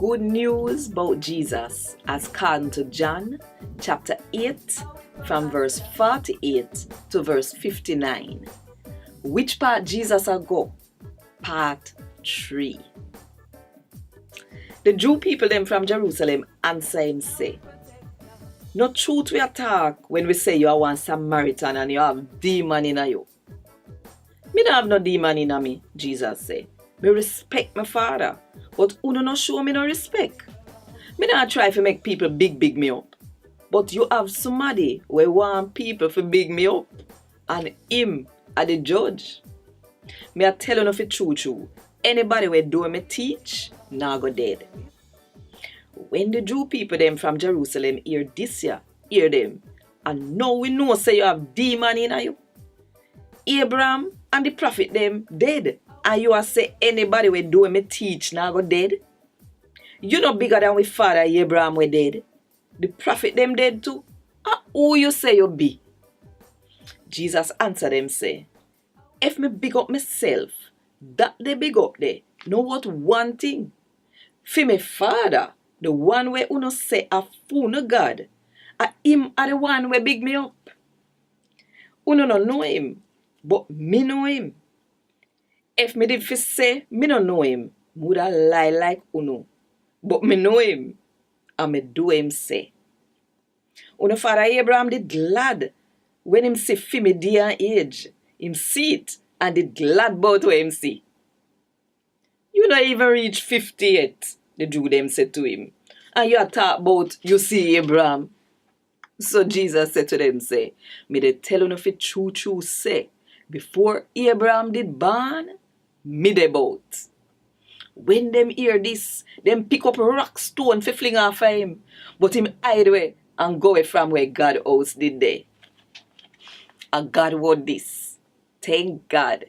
good news about Jesus as according to John chapter 8 from verse 48 to verse 59. Which part Jesus a go? Part 3. The Jew people them from Jerusalem answer him say, no truth we attack when we say you are one Samaritan and you have demon in you. Me don't have no demon in me, Jesus say. Me respect my father, but uno no show me no respect. Me not try to make people big me up. But you have somebody where want people to big me up, and him are the judge. Me a tell you no fi true. Anybody where do me teach, now go dead. When the Jew people them from Jerusalem hear this year, hear them, and now we know say you have demon in you. Abraham and the prophet them dead, and you a say anybody where do me teach, now go dead. You no bigger than we father Abraham we dead. The prophet them dead too. Who you say you be? Jesus answered them say, if me big up myself, that they big up there, know what one thing? For me father, the one where uno say a fool no God, him are the one where big me up. Uno no know him, but me know him. If me did say me no know him, would I lie like uno. But me know him, and me do him say. Uno father Abraham did glad when him see fi me dear age. Him see it and did glad about what him see. You not even reach 50 yet, the Jew them said to him. And you talk about you see Abraham. So Jesus said to them, say, me they tell you if it true say, before Abraham did born, me they bout. When them hear this, them pick up a rock stone for fling off of him. But him hide away and go away from where God house did there. A God Wod Dis. Thank God